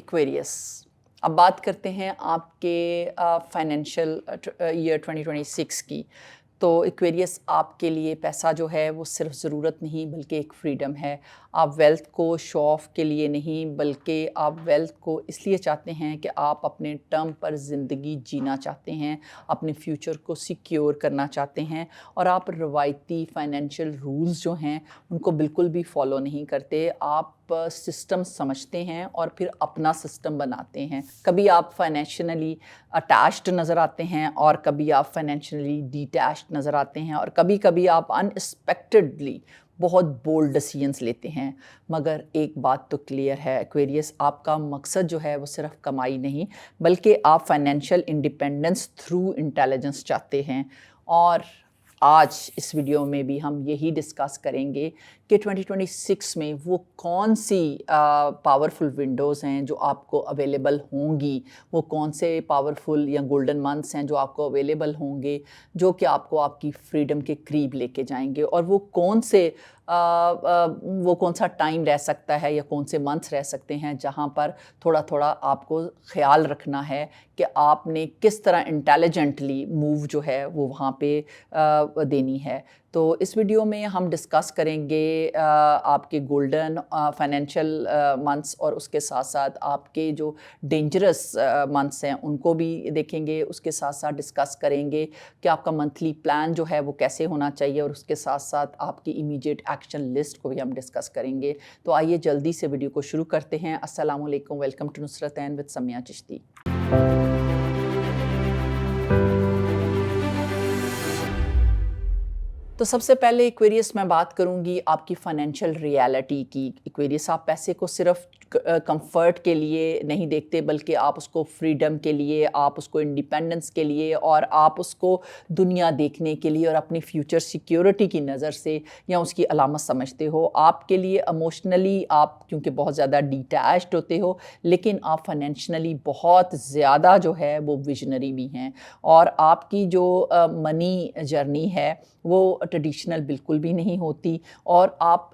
Aquarius, اب بات کرتے ہیں آپ کے فائنینشیل ایئر 2026 کی. تو ایکویریس آپ کے لیے پیسہ جو ہے وہ صرف ضرورت نہیں بلکہ ایک فریڈم ہے. آپ ویلتھ کو شو آف کے لیے نہیں بلکہ آپ ویلتھ کو اس لیے چاہتے ہیں کہ آپ اپنے ٹرم پر زندگی جینا چاہتے ہیں، اپنے فیوچر کو سیکیور کرنا چاہتے ہیں، اور آپ روایتی فائنینشیل رولز جو ہیں ان کو بالکل بھی فالو نہیں کرتے. آپ سسٹم سمجھتے ہیں اور پھر اپنا سسٹم بناتے ہیں. کبھی آپ فائنینشلی اٹیچڈ نظر آتے ہیں اور کبھی آپ فائنینشلی ڈیٹیچڈ نظر آتے ہیں، اور کبھی کبھی آپ انایکسپیکٹڈلی بہت بولڈ ڈیسیژنس لیتے ہیں. مگر ایک بات تو کلیئر ہے ایکویریس، آپ کا مقصد جو ہے وہ صرف کمائی نہیں بلکہ آپ فائنینشیل انڈیپینڈنس تھرو انٹیلیجنس چاہتے ہیں. اور آج اس ویڈیو میں بھی ہم یہی ڈسکس کریں گے کہ 2026 میں وہ کون سی پاورفل ونڈوز ہیں جو آپ کو اویلیبل ہوں گی، وہ کون سے پاورفل یا گولڈن منتھس ہیں جو آپ کو اویلیبل ہوں گے جو کہ آپ کو آپ کی فریڈم کے قریب لے کے جائیں گے، اور وہ کون سا ٹائم رہ سکتا ہے یا کون سے منتھس رہ سکتے ہیں جہاں پر تھوڑا تھوڑا آپ کو خیال رکھنا ہے کہ آپ نے کس طرح انٹیلیجنٹلی موو جو ہے وہ وہاں پہ دینی ہے. تو اس ویڈیو میں ہم ڈسکس کریں گے آپ کے گولڈن فائنینشیل منتھس، اور اس کے ساتھ ساتھ آپ کے جو ڈینجرس منتھس ہیں ان کو بھی دیکھیں گے. اس کے ساتھ ساتھ ڈسکس کریں گے کہ آپ کا منتھلی پلان جو ہے وہ کیسے ہونا چاہیے، اور اس کے ساتھ ساتھ آپ کی امیڈیٹ ایکشن لسٹ کو بھی ہم ڈسکس کریں گے. تو آئیے جلدی سے ویڈیو کو شروع کرتے ہیں. السلام علیکم، ویلکم ٹو نصرت عین وتھ سمیہ چشتی. تو سب سے پہلے ایکویریس میں بات کروں گی آپ کی فائنینشیل ریالٹی کی. ایکویریس، آپ پیسے کو صرف کمفرٹ کے لیے نہیں دیکھتے بلکہ آپ اس کو فریڈم کے لیے، آپ اس کو انڈیپینڈنس کے لیے، اور آپ اس کو دنیا دیکھنے کے لیے اور اپنی فیوچر سیکیورٹی کی نظر سے یا اس کی علامت سمجھتے ہو. آپ کے لیے ایموشنلی آپ کیونکہ بہت زیادہ ڈیٹیچڈ ہوتے ہو، لیکن آپ فائنینشلی بہت زیادہ جو ہے وہ ویژنری بھی ہیں، اور آپ کی جو منی جرنی ہے وہ ٹریڈیشنل بالکل بھی نہیں ہوتی، اور آپ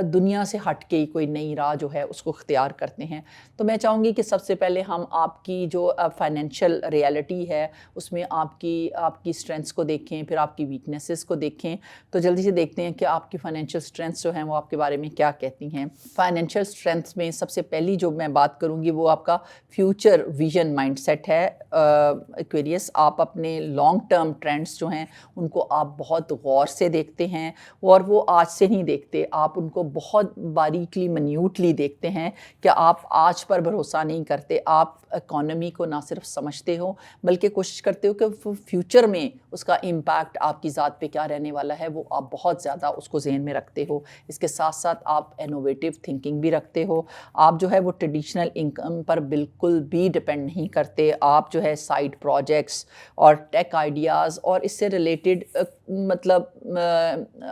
دنیا سے ہٹ کے کوئی نئی راہ جو ہے اس کو اختیار کرتے ہیں. تو میں چاہوں گی کہ سب سے پہلے ہم آپ کی جو فائنینشیل ریالٹی ہے اس میں آپ کی اسٹرینتھس کو دیکھیں، پھر آپ کی ویکنیسز کو دیکھیں. تو جلدی سے دیکھتے ہیں کہ آپ کی فائنینشیل اسٹرینتھس جو ہیں وہ آپ کے بارے میں کیا کہتی ہیں. فائنینشیل اسٹرینتھس میں سب سے پہلی جو میں بات کروں گی وہ آپ کا فیوچر ویژن مائنڈ سیٹ ہے. ایکویریس، آپ اپنے لانگ ٹرم ٹرینڈس جو ہیں ان کو آپ بہت غور سے دیکھتے ہیں، اور وہ آج سے نہیں دیکھتے، آپ ان کو بہت باریکلی منیوٹلی دیکھتے ہیں کہ آپ آج پر بھروسہ نہیں کرتے. آپ اکانومی کو نہ صرف سمجھتے ہو بلکہ کوشش کرتے ہو کہ فیوچر میں اس کا امپیکٹ آپ کی ذات پہ کیا رہنے والا ہے، وہ آپ بہت زیادہ اس کو ذہن میں رکھتے ہو. اس کے ساتھ ساتھ آپ انوویٹیو تھنکنگ بھی رکھتے ہو. آپ جو ہے وہ ٹریڈیشنل انکم پر بالکل بھی ڈپینڈ نہیں کرتے. آپ جو ہے سائڈ پروجیکٹس اور ٹیک آئیڈیاز اور اس سے ریلیٹڈ مطلب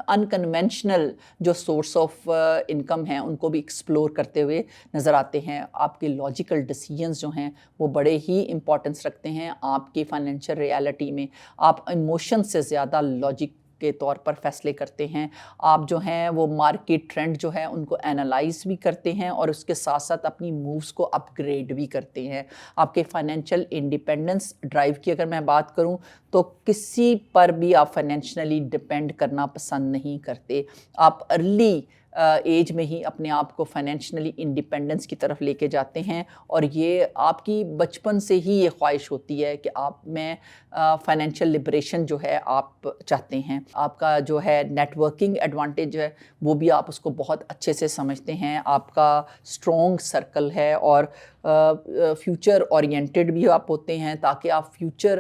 انکنونشنل جو سورس آف انکم ہیں ان کو بھی ایکسپلور کرتے ہوئے نظر آتے ہیں. آپ کے لاجیکل ڈیسیژنز جو ہیں وہ بڑے ہی امپورٹنس رکھتے ہیں آپ کی فائنینشیل ریالٹی میں. آپ ایموشن سے زیادہ لاجک کے طور پر فیصلے کرتے ہیں. آپ جو ہیں وہ مارکیٹ ٹرینڈ جو ہے ان کو انالائز بھی کرتے ہیں اور اس کے ساتھ ساتھ اپنی مووز کو اپ گریڈ بھی کرتے ہیں. آپ کے فائنینشیل انڈیپینڈنس ڈرائیو کی اگر میں بات کروں تو کسی پر بھی آپ فائنینشلی ڈپینڈ کرنا پسند نہیں کرتے. آپ ارلی ایج میں ہی اپنے آپ کو فائنینشلی انڈیپینڈنس کی طرف لے کے جاتے ہیں، اور یہ آپ کی بچپن سے ہی یہ خواہش ہوتی ہے کہ آپ میں فائنینشیل لبریشن جو ہے آپ چاہتے ہیں. آپ کا جو ہے نیٹ ورکنگ ایڈوانٹیج ہے وہ بھی آپ اس کو بہت اچھے سے سمجھتے ہیں. آپ کا اسٹرانگ سرکل ہے اور فیوچر اورینٹیڈ بھی آپ ہوتے ہیں تاکہ آپ فیوچر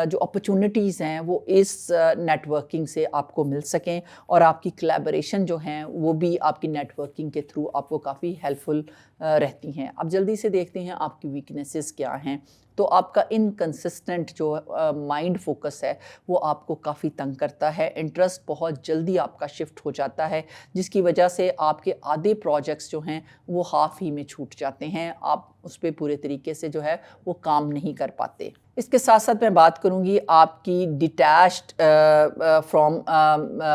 جو اپرچونٹیز ہیں وہ اس نیٹ ورکنگ سے آپ کو مل سکیں، اور آپ کی کلیبریشن جو ہیں وہ بھی آپ کی نیٹ ورکنگ کے تھرو آپ کو کافی ہیلپ فل رہتی ہیں. اب جلدی سے دیکھتے ہیں آپ کی ویکنیسز کیا ہیں. تو آپ کا انکنسسٹنٹ جو مائنڈ فوکس ہے وہ آپ کو کافی تنگ کرتا ہے، انٹرسٹ بہت جلدی آپ کا شفٹ ہو جاتا ہے، جس کی وجہ سے آپ کے آدھے پروجیکٹس جو ہیں وہ ہاف ہی میں چھوٹ جاتے ہیں، آپ اس پہ پورے طریقے سے جو ہے وہ کام نہیں کر پاتے۔ اس کے ساتھ ساتھ میں بات کروں گی آپ کی ڈیٹیچڈ فرام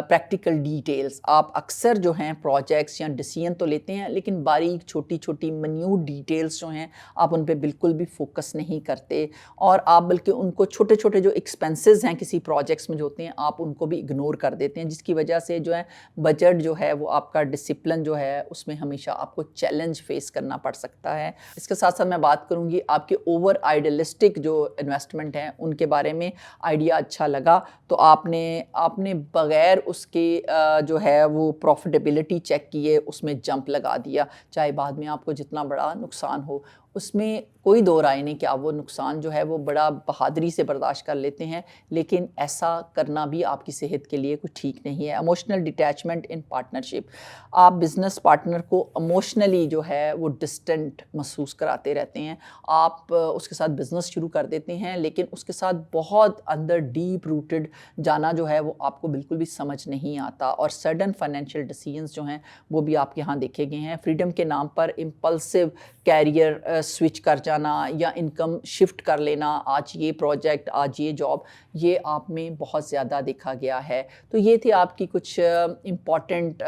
پریکٹیکل ڈیٹیلز۔ آپ اکثر جو ہیں پروجیکٹس یا ڈیسیژن تو لیتے ہیں لیکن باریک چھوٹی چھوٹی منیوٹ ڈیٹیلز جو ہیں آپ ان پہ بالکل بھی فوکس نہیں کرتے، اور آپ بلکہ ان کو چھوٹے چھوٹے جو ایکسپینسز ہیں کسی پروجیکٹس میں جو ہوتے ہیں آپ ان کو بھی اگنور کر دیتے ہیں، جس کی وجہ سے جو ہے بجٹ جو ہے وہ آپ کا ڈسپلن جو ہے اس میں ہمیشہ آپ کو چیلنج فیس کرنا پڑ سکتا ہے۔ اس کے ساتھ ساتھ میں بات کروں گی آپ کے اوور آئیڈیلسٹک جو انویسٹمنٹ ہیں ان کے بارے میں۔ آئیڈیا اچھا لگا تو آپ نے بغیر اس کے جو ہے وہ پروفیٹیبلٹی چیک کیے اس میں جمپ لگا دیا، چاہے بعد میں آپ کو جتنا بڑا نقصان ہو، اس میں کوئی دو رائے نہیں کہ آپ وہ نقصان جو ہے وہ بڑا بہادری سے برداشت کر لیتے ہیں، لیکن ایسا کرنا بھی آپ کی صحت کے لیے کوئی ٹھیک نہیں ہے۔ ایموشنل ڈیٹیچمنٹ ان پارٹنرشپ، آپ بزنس پارٹنر کو ایموشنلی جو ہے وہ ڈسٹنٹ محسوس کراتے رہتے ہیں، آپ اس کے ساتھ بزنس شروع کر دیتے ہیں لیکن اس کے ساتھ بہت اندر ڈیپ روٹڈ جانا جو ہے وہ آپ کو بالکل بھی سمجھ نہیں آتا، اور سڈن فائنینشیل ڈیسیژنز جو ہیں وہ بھی آپ کے ہاں دیکھے گئے ہیں۔ فریڈم کے نام پر امپلسو کیریئر سوئچ کر جانا یا انکم شفٹ کر لینا، آج یہ پروجیکٹ آج یہ جاب، یہ آپ میں بہت زیادہ دیکھا گیا ہے۔ تو یہ تھے آپ کی کچھ امپورٹنٹ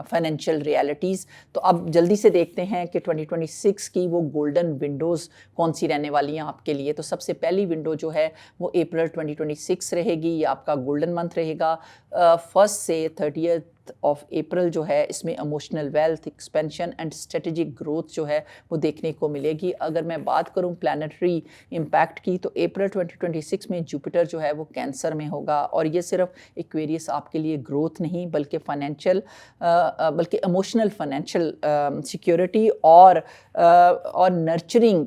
فائنینشیل ریالٹیز۔ تو اب جلدی سے دیکھتے ہیں کہ 2026 کی وہ گولڈن ونڈوز کون سی رہنے والی ہیں آپ کے لیے۔ تو سب سے پہلی ونڈو جو ہے وہ اپریل 2026 رہے گی، یہ آپ کا گولڈن منتھ رہے گا۔ 1 سے 30 آف اپریل جو ہے اس میں emotional wealth expansion and strategic growth جو ہے وہ دیکھنے کو ملے گی۔ اگر میں بات کروں پلانیٹری امپیکٹ کی تو اپریل 2026 میں جوپیٹر جو ہے وہ کینسر میں ہوگا، اور یہ صرف ایکویریس آپ کے لیے گروتھ نہیں بلکہ بلکہ ایموشنل فائنینشیل سیکیورٹی اور نرچرنگ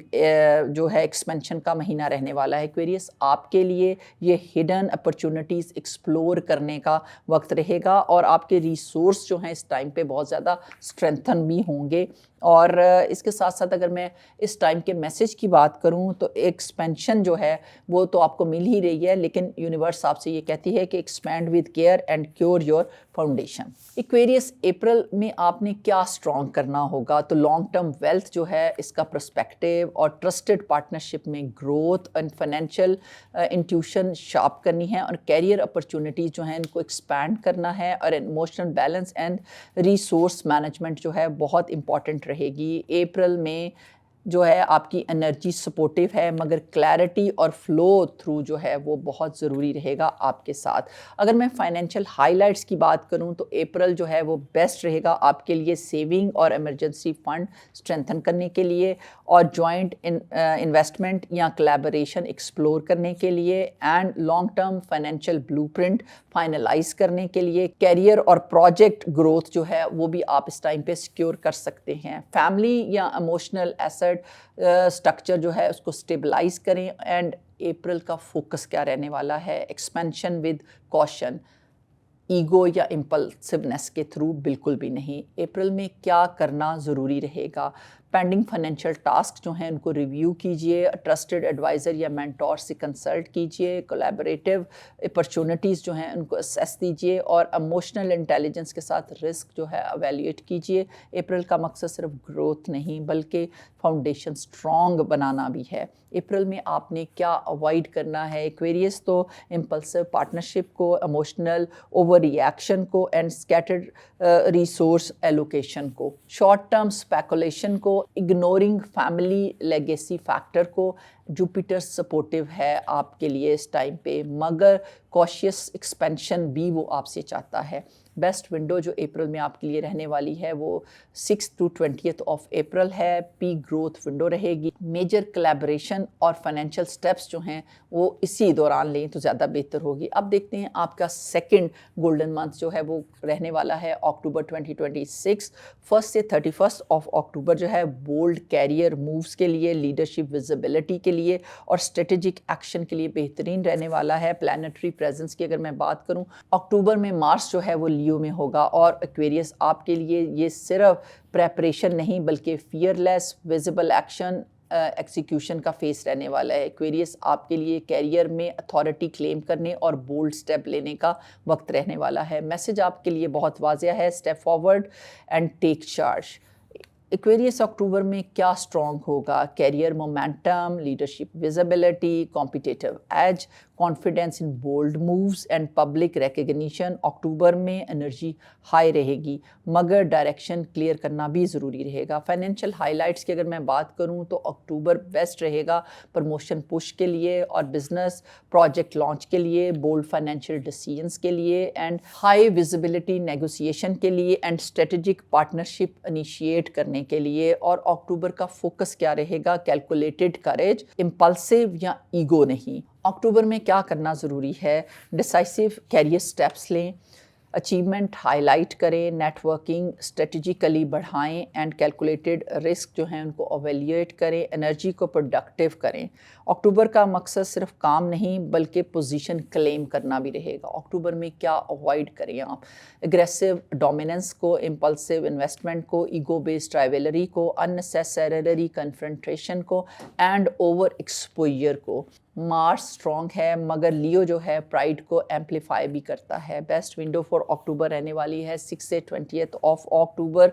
جو ہے ایکسپینشن کا مہینہ رہنے والا ہے۔ ایکویریس آپ کے لیے یہ ہڈن اپرچونٹیز ایکسپلور کرنے کا وقت رہے گا، اور آپ کے ریسورس جو ہیں اس ٹائم پہ بہت زیادہ اسٹرینتھن بھی ہوں گے۔ اور اس کے ساتھ ساتھ اگر میں اس ٹائم کے میسج کی بات کروں تو ایکسپینشن جو ہے وہ تو آپ کو مل ہی رہی ہے، لیکن یونیورس آپ سے یہ کہتی ہے کہ expand with care and cure your foundation. Aquarius April میں آپ نے کیا اسٹرانگ کرنا ہوگا؟ تو لانگ ٹرم ویلتھ جو ہے اس کا پرسپیکٹیو اور ٹرسٹڈ پارٹنرشپ میں growth and financial intuition sharp کرنی ہے، اور کیریئر اپرچونٹیز جو ہیں ان کو ایکسپینڈ کرنا ہے، اور emotional balance and resource management جو ہے بہت امپورٹنٹ رہے گی۔ اپریل میں جو ہے آپ کی انرجی سپورٹیو ہے، مگر کلیئرٹی اور فلو تھرو جو ہے وہ بہت ضروری رہے گا آپ کے ساتھ۔ اگر میں فائنینشیل ہائی لائٹس کی بات کروں تو اپریل جو ہے وہ بیسٹ رہے گا آپ کے لیے سیونگ اور ایمرجنسی فنڈ اسٹرینتھن کرنے کے لیے، اور جوائنٹ انویسٹمنٹ یا کلیبوریشن ایکسپلور کرنے کے لیے، and long term financial blueprint finalise کرنے کے لیے۔ کیریئر اور پروجیکٹ گروتھ جو ہے وہ بھی آپ اس ٹائم پہ سیکیور کر سکتے ہیں۔ فیملی یا ایموشنل ایسٹ اسٹرکچر جو ہے اس کو اسٹیبلائز کریں، اینڈ اپریل کا فوکس کیا رہنے والا ہے؟ ایکسپینشن ود کوشن، ایگو یا امپلسونیس کے تھرو بالکل بھی نہیں۔ اپریل میں کیا کرنا ضروری رہے گا؟ پینڈنگ فائنینشیل ٹاسک جو ہیں ان کو ریویو کیجئے، ٹرسٹڈ ایڈوائزر یا مینٹور سے کنسلٹ کیجئے، کولیبریٹیو اپرچونٹیز جو ہیں ان کو اسیس دیجئے، اور ایموشنل انٹیلیجنس کے ساتھ رسک جو ہے ایویلیویٹ کیجئے۔ اپریل کا مقصد صرف گروتھ نہیں بلکہ فاؤنڈیشن اسٹرانگ بنانا بھی ہے۔ اپریل میں آپ نے کیا اوائڈ کرنا ہے؟ ایکویریس تو امپلسو پارٹنرشپ کو، ایموشنل اوور ری ایکشن کو، اینڈ اسکیٹرڈ ریسورس ایلوکیشن کو، شارٹ ٹرم اسپیکولیشن کو، اگنورنگ فیملی لیگیسی فیکٹر کو۔ جوپیٹر سپورٹیو ہے آپ کے لیے اس ٹائم پہ، مگر کوشیس ایکسپینشن بھی وہ آپ سے چاہتا ہے۔ بیسٹ ونڈو جو اپریل میں آپ کے لیے رہنے والی ہے وہ 6 to 20 آف اپریل ہے، پی گروتھ ونڈو رہے گی۔ میجر کلیبریشن اور فائنینشیل سٹیپس جو ہیں وہ اسی دوران لیں تو زیادہ بہتر ہوگی۔ اب دیکھتے ہیں آپ کا سیکنڈ گولڈن منتھ جو ہے وہ رہنے والا ہے اکتوبر 2026۔ 1 سے 31 آف اکتوبر جو ہے بولڈ کیریئر مووز کے لیے، لیڈرشپ ویزیبلٹی کے لیے اور اسٹریٹجک ایکشن کے لیے بہترین رہنے والا ہے۔ پلانیٹری پریزنس کی اگر میں بات کروں، اکتوبر میں مارس جو ہے وہ لیو میں ہوگا، اور ایکویریس آپ کے لیے یہ صرف پریپریشن نہیں بلکہ فیئر لیس ویزیبل ایکشن ایکسیکیوشن کا فیس رہنے والا ہے. ایکویریس آپ کے لیے کیریئر میں اتھارٹی کلیم کرنے اور بولڈ سٹیپ لینے کا وقت رہنے والا ہے. میسج آپ کے لیے بہت واضح ہے, step forward and take charge. Aquarius October میں کیا اسٹرانگ ہوگا؟ Career momentum, leadership visibility, competitive edge, confidence in bold moves and public recognition. October میں انرجی ہائی رہے گی مگر ڈائریکشن کلیئر کرنا بھی ضروری رہے گا. فائنینشیل ہائی لائٹس کی اگر میں بات کروں تو اکتوبر بیسٹ رہے گا پروموشن پش کے لیے اور بزنس پروجیکٹ لانچ کے لیے, بولڈ فائنینشیل ڈیسیژنس کے لیے اینڈ ہائی ویزیبلٹی نیگوسیشن کے لیے اینڈ اسٹریٹجک پارٹنرشپ انیشیٹ کرنے کے لیے. اور اکتوبر کا فوکس کیا رہے گا؟ کیلکولیٹڈ کریج, امپلسیو یا ایگو نہیں. اکتوبر میں کیا کرنا ضروری ہے؟ ڈیسائسو کیریئر سٹیپس لیں, اچیومنٹ ہائی لائٹ کریں, نیٹ ورکنگ اسٹریٹجیکلی بڑھائیں اینڈ کیلکولیٹڈ رسک جو ہیں ان کو اویلیویٹ کریں, انرجی کو پروڈکٹیو کریں. اکتوبر کا مقصد صرف کام نہیں بلکہ پوزیشن کلیم کرنا بھی رہے گا. اکتوبر میں کیا اوائڈ کریں آپ؟ اگریسو ڈومیننس کو, امپلسیو انویسٹمنٹ کو, ایگو بیسڈ رائیولری کو, اننیسیسریلی کنفرنٹریشن کو اینڈ اوور ایکسپوئر کو. مارس اسٹرانگ ہے مگر لیو جو ہے پرائڈ کو ایمپلیفائی بھی کرتا ہے. بیسٹ ونڈو فار اکتوبر رہنے والی ہے 6 سے 20 اکتوبر.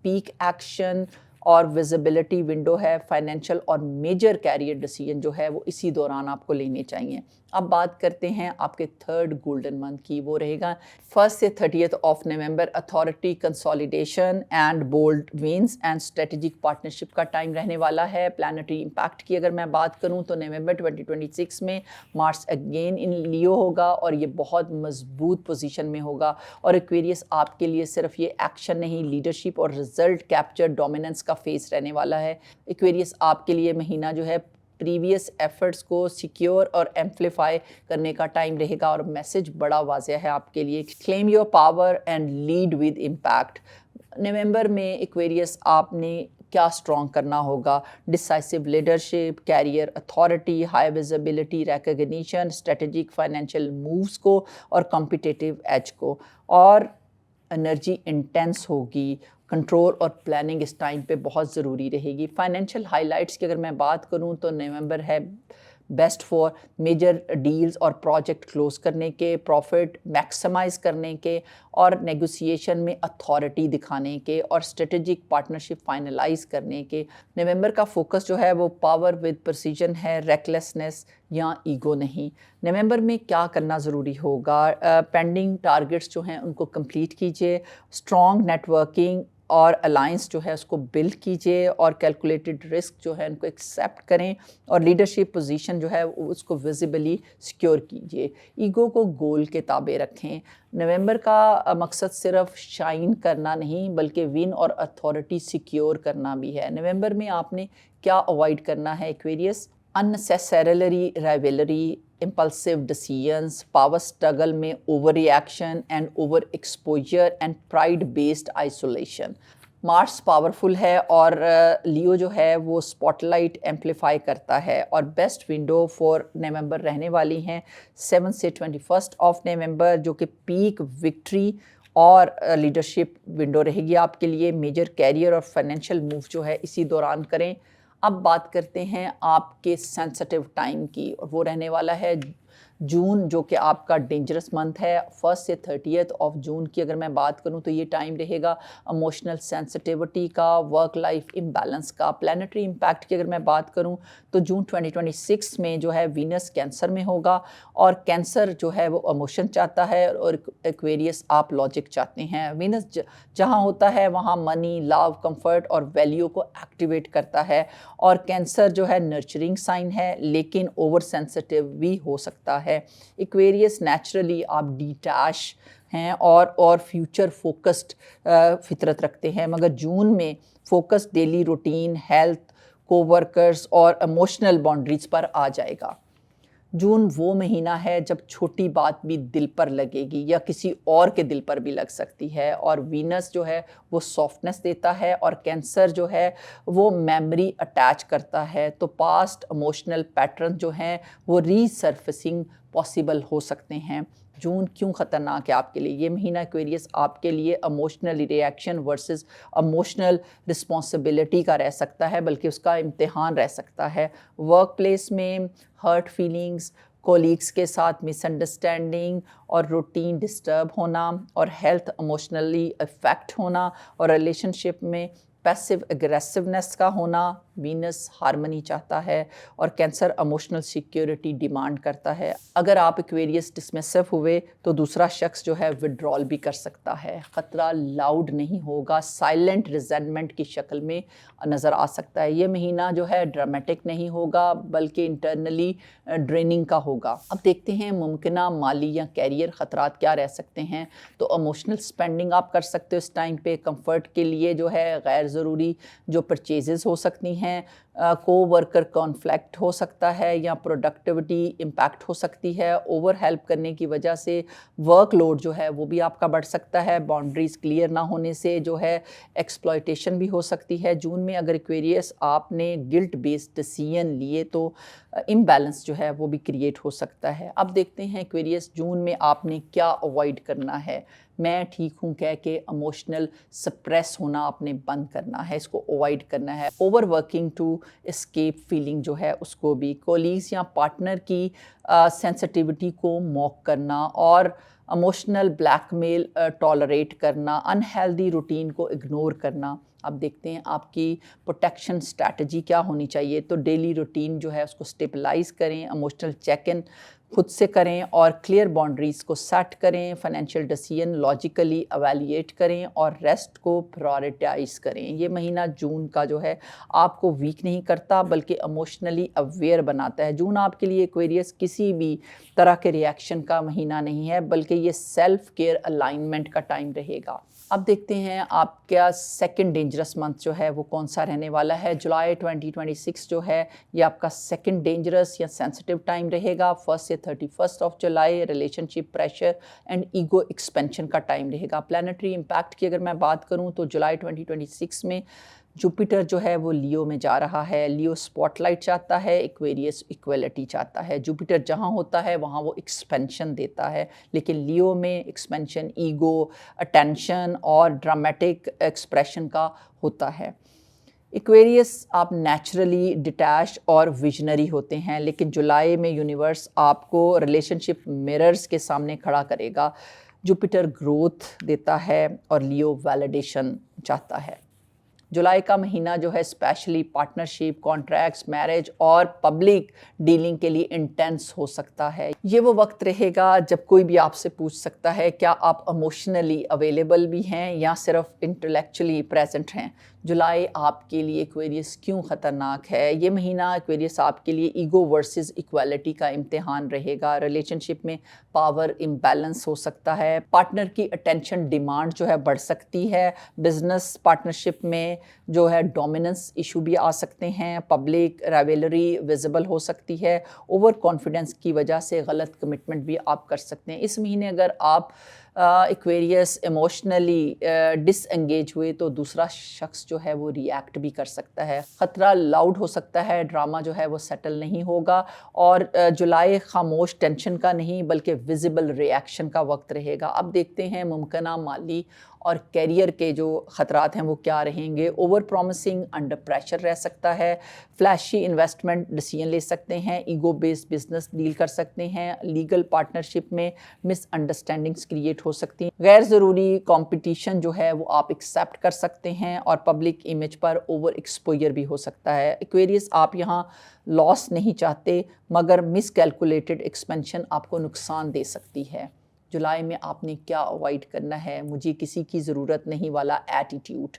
پیک ایکشن اور ویزیبلٹی ونڈو ہے. فائنینشیل اور میجر کیریئر ڈیسیژن جو ہے وہ اسی دوران آپ کو لینے چاہیے. اب بات کرتے ہیں آپ کے تھرڈ گولڈن منتھ کی, وہ رہے گا 1 سے 30 November. Authority consolidation and bold wins and strategic partnership کا ٹائم رہنے والا ہے. پلانٹری امپیکٹ کی اگر میں بات کروں تو نومبر 2026 میں مارس اگین ان لیو ہوگا اور یہ بہت مضبوط پوزیشن میں ہوگا. اور ایکویریس آپ کے لیے صرف یہ ایکشن نہیں, لیڈرشپ اور رزلٹ کیپچر ڈومیننس کا فیس رہنے والا ہے. ایکویریس آپ کے لیے مہینہ جو ہے پریویس ایفرٹس کو سیکیور اور ایمپلیفائی کرنے کا ٹائم رہے گا. اور میسج بڑا واضح ہے آپ کے لیے, claim your power and lead with impact. November میں ایکویریس آپ نے کیا اسٹرانگ کرنا ہوگا؟ Decisive leadership, career authority, high visibility recognition, strategic financial moves کو اور کمپیٹیٹیو ایج کو. اور انرجی انٹینس ہوگی, کنٹرول اور پلاننگ اس ٹائم پہ بہت ضروری رہے گی. فائنینشیل ہائی لائٹس کی اگر میں بات کروں تو نومبر ہے بیسٹ فار میجر ڈیلز اور پروجیکٹ کلوز کرنے کے, پروفٹ میکسیمائز کرنے کے اور نیگوسیشن میں اتھارٹی دکھانے کے اور اسٹریٹجک پارٹنرشپ فائنلائز کرنے کے. نومبر کا فوکس جو ہے وہ پاور ود پرسیجن ہے, ریکلیسنس یا ایگو نہیں. نومبر میں کیا کرنا ضروری ہوگا؟ پینڈنگ ٹارگٹس جو ہیں ان کو کمپلیٹ کیجیے, اسٹرانگ نیٹ ورکنگ اور الائنس جو ہے اس کو بلڈ کیجیے اور کیلکولیٹڈ رسک جو ہے ان کو ایکسیپٹ کریں اور لیڈرشپ پوزیشن جو ہے اس کو ویزیبلی سیکیور کیجیے. ایگو کو گول کے تابع رکھیں. نومبر کا مقصد صرف شائن کرنا نہیں بلکہ ون اور اتھارٹی سیکیور کرنا بھی ہے. نومبر میں آپ نے کیا اوائڈ کرنا ہے Aquarius? unnecessarily rivalry, impulsive decisions, power struggle میں over reaction and over exposure and pride based isolation. Mars powerful ہے اور لیو جو ہے وہ اسپاٹ لائٹ ایمپلیفائی کرتا ہے. اور بیسٹ ونڈو فور نومبر رہنے والی ہیں 7 سے 21 نومبر جو کہ پیک وکٹری اور لیڈرشپ ونڈو رہے گی آپ کے لیے. میجر کیریئر اور فائنینشیل موو جو ہے اسی دوران کریں. اب بات کرتے ہیں آپ کے سینسٹیو ٹائم کی, اور وہ رہنے والا ہے جون جو کہ آپ کا ڈینجرس منتھ ہے. 1 سے 30 جون کی اگر میں بات کروں تو یہ ٹائم رہے گا ایموشنل سینسٹیوٹی کا, ورک لائف امبیلنس کا. پلانٹری امپیکٹ کی اگر میں بات کروں تو جون 2026 میں جو ہے وینس کینسر میں ہوگا اور کینسر جو ہے وہ ایموشن چاہتا ہے اور ایکویریس آپ لاجک چاہتے ہیں. وینس جہاں ہوتا ہے وہاں منی, لو, کمفرٹ اور ویلیو کو ایکٹیویٹ کرتا ہے. اور کینسر جو ہے نرچرنگ سائن ہے لیکن اوور سینسٹیو بھی ہو سکتا ہے. ایکویریس نیچرلی آپ ڈیٹیچ ہیں اور فیوچر فوکسڈ فطرت رکھتے ہیں, مگر جون میں فوکس ڈیلی روٹین, ہیلتھ, کو ورکرز اور ایموشنل باؤنڈریز پر آ جائے گا. جون وہ مہینہ ہے جب چھوٹی بات بھی دل پر لگے گی یا کسی اور کے دل پر بھی لگ سکتی ہے. اور وینس جو ہے وہ سافٹنس دیتا ہے اور کینسر جو ہے وہ میموری اٹیچ کرتا ہے. تو پاسٹ ایموشنل پیٹرن جو ہیں وہ ری سرفیسنگ پاسبل ہو سکتے ہیں. جون کیوں خطرناک ہے آپ کے لیے؟ یہ مہینہ ایکویریس آپ کے لیے emotional reaction versus emotional responsibility کا رہ سکتا ہے، بلکہ اس کا امتحان رہ سکتا ہے۔ ورک پلیس میں ہرٹ فیلنگز، کولیگس کے ساتھ مس انڈرسٹینڈنگ اور روٹین ڈسٹرب ہونا، اور ہیلتھ ایموشنلی افیکٹ ہونا، اور ریلیشن شپ میں پیسو اگریسونیس کا ہونا۔ وینس ہارمنی چاہتا ہے، اور کینسر ایموشنل سیکیورٹی ڈیمانڈ کرتا ہے۔ اگر آپ ایکویریس ڈسمسو ہوئے تو دوسرا شخص جو ہے وڈرال بھی کر سکتا ہے۔ خطرہ لاؤڈ نہیں ہوگا، سائلنٹ ریزنٹمنٹ کی شکل میں نظر آ سکتا ہے۔ یہ مہینہ جو ہے ڈرامیٹک نہیں ہوگا، بلکہ انٹرنلی ڈریننگ کا ہوگا۔ اب دیکھتے ہیں ممکنہ مالی یا کیریئر خطرات کیا رہ سکتے ہیں۔ تو ایموشنل اسپینڈنگ آپ کر سکتے ہو اس ٹائم پہ، کمفرٹ کے لیے جو ہے غیر ضروری جو پرچیزز ہو سکتی ہیں، کو ورکر کانفلکٹ ہو سکتا ہے، یا پروڈکٹیوٹی امپیکٹ ہو سکتی ہے۔ اوور ہیلپ کرنے کی وجہ سے ورک لوڈ جو ہے وہ بھی آپ کا بڑھ سکتا ہے۔ باؤنڈریز کلیئر نہ ہونے سے جو ہے ایکسپلائٹیشن بھی ہو سکتی ہے۔ جون میں اگر ایکویریس آپ نے گلٹ بیسڈ ڈیسیژن لیے تو امبیلنس جو ہے وہ بھی کریٹ ہو سکتا ہے۔ اب دیکھتے ہیں ایکویریس جون میں آپ نے کیا اوائڈ کرنا ہے۔ میں ٹھیک ہوں کہہ کے ایموشنل سپریس ہونا آپ نے بند کرنا ہے، اس کو اوائڈ کرنا ہے۔ Over working to escape feeling جو ہے اس کو بھی، کولیگز یا پارٹنر کی سینسٹیوٹی کو موک کرنا، اور ایموشنل بلیک میل ٹالریٹ کرنا، انہیلدی روٹین کو اگنور کرنا۔ اب دیکھتے ہیں آپ کی پروٹیکشن اسٹریٹجی کیا ہونی چاہیے۔ تو ڈیلی روٹین جو ہے اس کو اسٹیبلائز کریں، ایموشنل چیک ان خود سے کریں، اور کلیئر باؤنڈریز کو سیٹ کریں، فائنینشیل ڈیسیژن لاجیکلی ایویلیٹ کریں، اور ریسٹ کو پرائورٹائز کریں۔ یہ مہینہ جون کا جو ہے آپ کو ویک نہیں کرتا، بلکہ ایموشنلی اویئر بناتا ہے۔ جون آپ کے لیے ایکویریس کسی بھی طرح کے ریئیکشن کا مہینہ نہیں ہے، بلکہ یہ سیلف کیئر الائنمنٹ کا ٹائم رہے گا۔ اب دیکھتے ہیں آپ کا سیکنڈ ڈینجرس منتھ جو ہے وہ کون سا رہنے والا ہے۔ جولائی 2026 جو ہے یہ آپ کا سیکنڈ ڈینجرس یا سینسٹیو ٹائم رہے گا۔ 1 سے 31 جولائی relationship pressure and ego expansion کا ٹائم رہے گا۔ پلانیٹری امپیکٹ کی اگر میں بات کروں تو جولائی 2026 میں جوپیٹر جو ہے وہ لیو میں جا رہا ہے۔ لیو اسپاٹ لائٹ چاہتا ہے، ایکویریس ایکویلٹی چاہتا ہے۔ جوپیٹر جہاں ہوتا ہے وہاں وہ ایکسپینشن دیتا ہے، لیکن لیو میں ایکسپینشن ایگو، اٹینشن اور ڈرامیٹک ایکسپریشن کا ہوتا ہے۔ ایکویریس آپ نیچرلی ڈیٹیچ اور ویژنری ہوتے ہیں، لیکن جولائی میں یونیورس آپ کو ریلیشن شپ میررز کے سامنے کھڑا کرے گا۔ جوپیٹر گروتھ دیتا ہے اور لیو ویلیڈیشن چاہتا ہے۔ جولائی کا مہینہ جو ہے اسپیشلی پارٹنرشپ، کانٹریکٹس، میرج اور پبلک ڈیلنگ کے لیے انٹینس ہو سکتا ہے۔ یہ وہ وقت رہے گا جب کوئی بھی آپ سے پوچھ سکتا ہے کیا آپ ایموشنلی اویلیبل بھی ہیں یا صرف انٹلیکچولی پریزنٹ ہیں۔ جولائی آپ کے لیے ایکویریس کیوں خطرناک ہے؟ یہ مہینہ ایکویریس آپ کے لیے ایگو ورسز ایکویلٹی کا امتحان رہے گا۔ ریلیشن شپ میں پاور امبیلنس ہو سکتا ہے، پارٹنر کی اٹینشن ڈیمانڈ جو ہے بڑھ سکتی ہے، بزنس پارٹنرشپ میں جو ہے ڈومیننس ایشو بھی آ سکتے ہیں، پبلک رائیولری ویزیبل ہو سکتی ہے، اوور کانفیڈنس کی وجہ سے غلط کمٹمنٹ بھی آپ کر سکتے ہیں۔ اس مہینے اگر آپ ایکویریس ایموشنلی ڈس انگیج ہوئے تو دوسرا شخص جو ہے وہ ریئیکٹ بھی کر سکتا ہے۔ خطرہ لاؤڈ ہو سکتا ہے، ڈرامہ جو ہے وہ سیٹل نہیں ہوگا، اور جولائی خاموش ٹینشن کا نہیں بلکہ ویزیبل ریئیکشن کا وقت رہے گا۔ اب دیکھتے ہیں ممکنہ مالی اور کیریئر کے جو خطرات ہیں وہ کیا رہیں گے۔ اوور پرومسنگ انڈر پریشر رہ سکتا ہے، فلیشی انویسٹمنٹ ڈیسیژن لے سکتے ہیں، ایگو بیسڈ بزنس ڈیل کر سکتے ہیں، لیگل پارٹنرشپ میں مس انڈرسٹینڈنگز کریٹ ہو سکتی ہیں، غیر ضروری کمپٹیشن جو ہے وہ آپ ایکسیپٹ کر سکتے ہیں، اور پبلک امیج پر اوور ایکسپوئر بھی ہو سکتا ہے۔ ایکویریس آپ یہاں لاس نہیں چاہتے، مگر مس کیلکولیٹڈ ایکسپینشن آپ کو نقصان دے سکتی ہے۔ جولائی میں آپ نے کیا اوائڈ کرنا ہے؟ مجھے کسی کی ضرورت نہیں والا ایٹیٹیوڈ،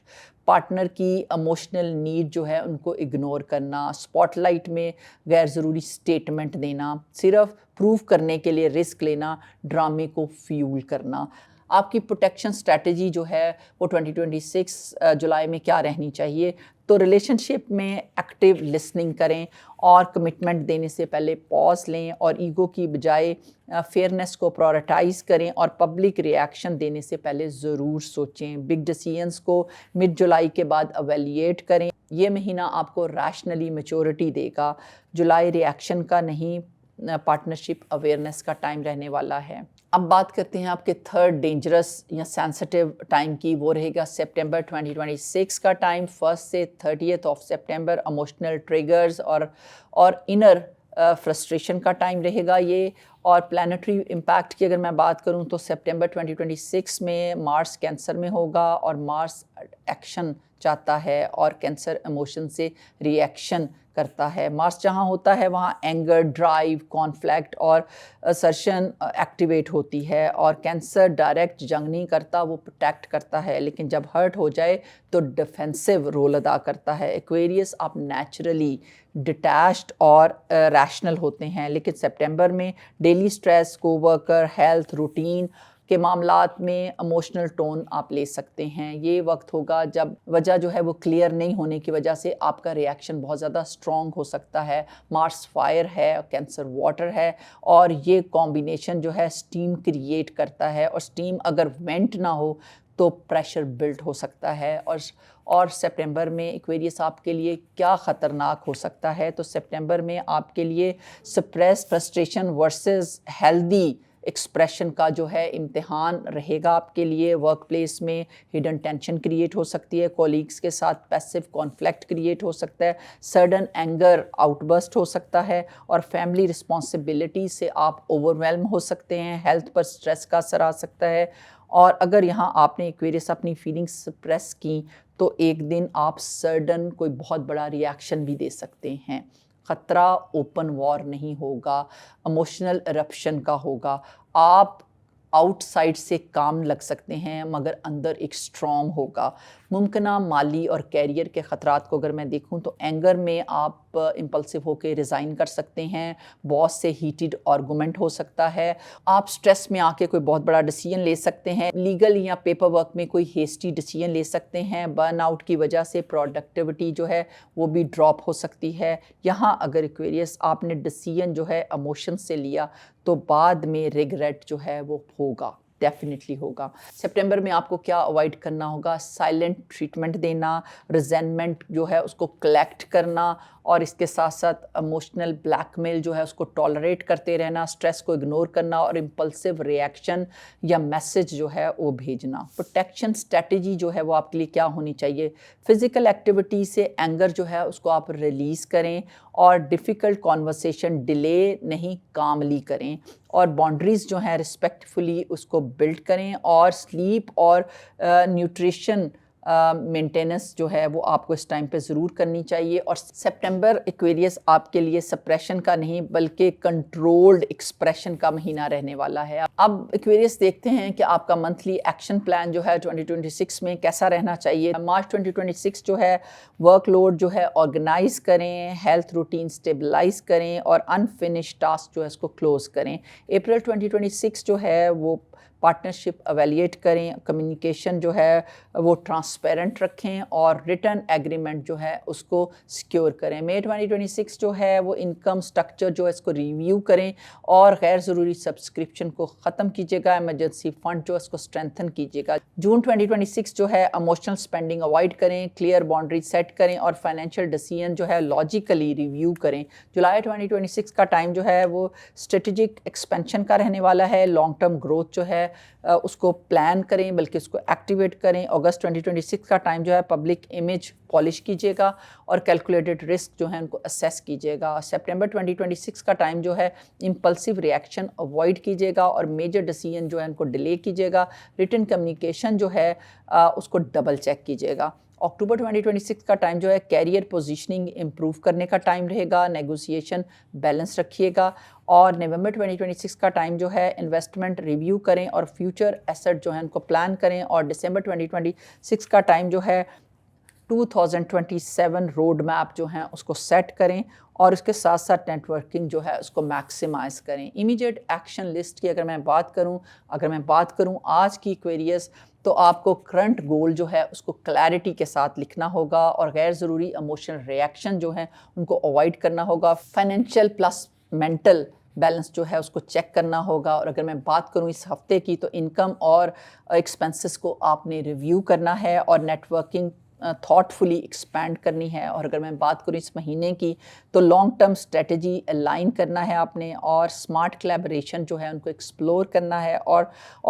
پارٹنر کی ایموشنل نیڈ جو ہے ان کو اگنور کرنا، اسپاٹ لائٹ میں غیر ضروری اسٹیٹمنٹ دینا، صرف پروو کرنے کے لیے رسک لینا، ڈرامے کو فیول کرنا۔ آپ کی پروٹیکشن اسٹریٹجی جو ہے وہ 2026 جولائی میں کیا رہنی چاہیے؟ تو ریلیشن شپ میں ایکٹیو لسننگ کریں، اور کمٹمنٹ دینے سے پہلے پاز لیں، اور ایگو کی بجائے فیئرنیس کو پرائورٹائز کریں، اور پبلک ریئیکشن دینے سے پہلے ضرور سوچیں۔ بگ ڈیسیژنز کو مڈ جولائی کے بعد ایویلیٹ کریں۔ یہ مہینہ آپ کو ریشنلی میچورٹی دے گا۔ جولائی ریئیکشن کا نہیں، پارٹنرشپ اویئرنیس کا ٹائم رہنے والا ہے۔ اب بات کرتے ہیں آپ کے تھرڈ ڈینجرس یا سینسٹیو ٹائم کی. وہ رہے گا سپٹمبر 2026 کا ٹائم. 1 سے 30 سپٹمبر اموشنل ٹریگرز اور انر فرسٹریشن کا ٹائم رہے گا یہ. اور پلانٹری امپیکٹ کی اگر میں بات کروں تو سپٹمبر 2026 میں مارس کینسر میں ہوگا اور مارس ایکشن چاہتا ہے اور کینسر ایموشن سے ری ایکشن کرتا ہے. مارس جہاں ہوتا ہے وہاں اینگر، ڈرائیو، کانفلیکٹ اور اسرشن ایکٹیویٹ ہوتی ہے. اور کینسر ڈائریکٹ جنگ نہیں کرتا، وہ پروٹیکٹ کرتا ہے، لیکن جب ہرٹ ہو جائے تو ڈیفینسو رول ادا کرتا ہے. ایکویریس آپ نیچرلی ڈیٹیچڈ اور ریشنل ہوتے ہیں، لیکن سپٹمبر میں ڈیلی سٹریس، کو ورکر، ہیلتھ، روٹین کے معاملات میں ایموشنل ٹون آپ لے سکتے ہیں. یہ وقت ہوگا جب وجہ جو ہے وہ کلیئر نہیں ہونے کی وجہ سے آپ کا ری ایکشن بہت زیادہ اسٹرانگ ہو سکتا ہے. مارس فائر ہے، کینسر واٹر ہے، اور یہ کمبینیشن جو ہے اسٹیم کریٹ کرتا ہے، اور اسٹیم اگر وینٹ نہ ہو تو پریشر بلڈ ہو سکتا ہے. اور سپٹمبر میں ایکویریس آپ کے لیے کیا خطرناک ہو سکتا ہے؟ تو سپٹمبر میں آپ کے لیے suppress frustration versus healthy expression کا جو ہے امتحان رہے گا آپ کے لیے. ورک پلیس میں ہڈن ٹینشن کریٹ ہو سکتی ہے، کولیگز کے ساتھ پیسیو کانفلکٹ کریٹ ہو سکتا ہے، سڈن اینگر آؤٹ برسٹ ہو سکتا ہے، اور فیملی رسپانسبلٹی سے آپ اوور ویلم ہو سکتے ہیں. ہیلتھ پر سٹریس کا اثر آ سکتا ہے. اور اگر یہاں آپ نے ایکویریس اپنی فیلنگس سپریس کی تو ایک دن آپ سڈن کوئی بہت بڑا ری ایکشن بھی دے سکتے ہیں. خطرہ اوپن وار نہیں ہوگا، ایموشنل ایرپشن کا ہوگا. آپ آؤٹ سائڈ سے کام لگ سکتے ہیں مگر اندر ایک اسٹرام ہوگا. ممکنہ مالی اور کیریئر کے خطرات کو اگر میں دیکھوں تو اینگر میں آپ امپلسو ہو کے ریزائن کر سکتے ہیں، باس سے ہیٹڈ آرگومنٹ ہو سکتا ہے، آپ سٹریس میں آ کے کوئی بہت بڑا ڈیسیژن لے سکتے ہیں، لیگل یا پیپر ورک میں کوئی ہیسٹی ڈیسیژن لے سکتے ہیں. برن آؤٹ کی وجہ سے پروڈکٹیوٹی جو ہے وہ بھی ڈراپ ہو سکتی ہے. یہاں اگر ایکویریس آپ نے ڈیسیژن جو ہے ایموشن سے لیا تو بعد میں ریگریٹ جو ہے وہ ہوگا، ڈیفینیٹلی ہوگا. سپٹمبر میں آپ کو کیا اوائڈ کرنا ہوگا؟ سائلنٹ ٹریٹمنٹ دینا، ریزینمنٹ جو ہے اس کو کلیکٹ کرنا، اور اس کے ساتھ ساتھ ایموشنل بلیک میل جو ہے اس کو ٹالریٹ کرتے رہنا، سٹریس کو اگنور کرنا، اور امپلسو ری ایکشن یا میسج جو ہے وہ بھیجنا. پروٹیکشن اسٹریٹجی جو ہے وہ آپ کے لیے کیا ہونی چاہیے؟ فزیکل ایکٹیویٹی سے اینگر جو ہے اس کو آپ ریلیز کریں، اور ڈیفیکلٹ کانورسیشن ڈیلے نہیں کاملی کریں، اور باؤنڈریز جو ہیں رسپیکٹفلی اس کو بلڈ کریں، اور سلیپ اور نیوٹریشن مینٹیننس جو ہے وہ آپ کو اس ٹائم پہ ضرور کرنی چاہیے. اور سپٹمبر ایکویریس آپ کے لیے سپریشن کا نہیں بلکہ کنٹرولڈ ایکسپریشن کا مہینہ رہنے والا ہے. اب ایکویریس دیکھتے ہیں کہ آپ کا منتھلی ایکشن پلان جو ہے 2026 میں کیسا رہنا چاہیے. مارچ 2026 جو ہے ورک لوڈ جو ہے آرگنائز کریں، ہیلتھ روٹین اسٹیبلائز کریں، اور انفنش ٹاسک جو ہے اس کو کلوز کریں. اپریل 2026 جو ہے وہ پارٹنرشپ ایویلیٹ کریں، کمیونیکیشن جو ہے وہ ٹرانسپیرنٹ رکھیں، اور ریٹرن ایگریمنٹ جو ہے اس کو سیکیور کریں. مئی 2026 جو ہے وہ انکم سٹرکچر جو ہے اس کو ریویو کریں، اور غیر ضروری سبسکرپشن کو ختم کیجیے گا. ایمرجنسی فنڈ جو ہے اس کو اسٹرینتھن کیجیے گا. جون 2026 جو ہے ایموشنل اسپینڈنگ اوائڈ کریں، کلیئر باؤنڈری سیٹ کریں، اور فائنینشیل ڈیسیژن جو ہے لاجیکلی ریویو کریں. جولائی 2026 کا ٹائم جو ہے وہ اسٹریٹجک ایکسپینشن کا رہنے والا ہے. لانگ ٹرم گروتھ جو ہے اس کو پلان کریں بلکہ اس کو ایکٹیویٹ کریں. اگست 2026 کا ٹائم جو ہے پبلک امیج پالش کیجیے گا، اور کیلکولیٹڈ رسک جو ہے ان کو اسیس کیجیے گا. سپٹمبر 2026 کا ٹائم جو ہے امپلسو ری ایکشن اوائڈ کیجیے گا، اور میجر ڈیسیژن جو ہے ان کو ڈیلے کیجیے گا. ریٹن کمیونیکیشن جو ہے اس کو ڈبل چیک کیجیے گا. اکتوبر 2026 کا ٹائم جو ہے کیریئر پوزیشننگ امپروو کرنے کا ٹائم رہے گا، نیگوسیشن بیلنس رکھیے گا. اور نومبر 2026 کا ٹائم جو ہے انویسٹمنٹ ریویو کریں، اور فیوچر ایسٹ جو ہیں ان کو پلان کریں. اور دسمبر 2026 کا ٹائم جو ہے 2027 روڈ میپ جو ہیں اس کو سیٹ کریں، اور اس کے ساتھ ساتھ نیٹ ورکنگ جو ہے اس کو میکسیمائز کریں. امیڈیٹ ایکشن لسٹ کی اگر میں بات کروں آج کی ایکویریس، تو آپ کو کرنٹ گول جو ہے اس کو کلیئرٹی کے ساتھ لکھنا ہوگا، اور غیر ضروری ایموشنل ری ایکشن جو ہیں ان کو اوائڈ کرنا ہوگا. فائنینشیل پلس مینٹل بیلنس جو ہے اس کو چیک کرنا ہوگا. اور اگر میں بات کروں اس ہفتے کی، تو انکم اور ایکسپنسز کو آپ نے ریویو کرنا ہے، اور نیٹ ورکنگ تھاٹفلی ایکسپینڈ کرنی ہے. اور اگر میں بات کروں اس مہینے کی تو لانگ ٹرم اسٹریٹجی الائن کرنا ہے آپ نے, اور اسمارٹ کلیبریشن جو ہے ان کو ایکسپلور کرنا ہے, اور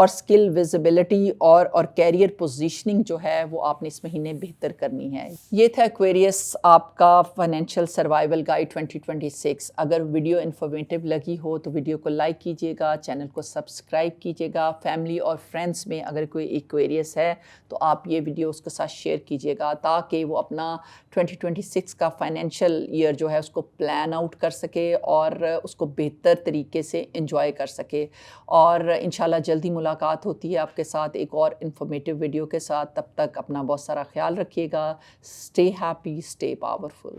اسکل ویزیبلٹی اور کیریئر پوزیشننگ جو ہے وہ آپ نے اس مہینے بہتر کرنی ہے. یہ تھا ایکویریس آپ کا فائنینشیل سروائیول گائیڈ 2026. اگر ویڈیو انفارمیٹیو لگی ہو تو ویڈیو کو لائک کیجیے گا, چینل کو سبسکرائب کیجیے گا. فیملی اور فرینڈس میں اگر کوئی ایکویریس ہے تو آپ یہ ویڈیو اس کے ساتھ شیئر کیجیے گا تاکہ وہ اپنا 2026 کا فائنینشیل ایئر جو ہے اس کو پلان آؤٹ کر سکے اور اس کو بہتر طریقے سے انجوائے کر سکے. اور انشاءاللہ جلدی ملاقات ہوتی ہے آپ کے ساتھ ایک اور انفارمیٹیو ویڈیو کے ساتھ. تب تک اپنا بہت سارا خیال رکھیے گا. Stay happy, stay powerful.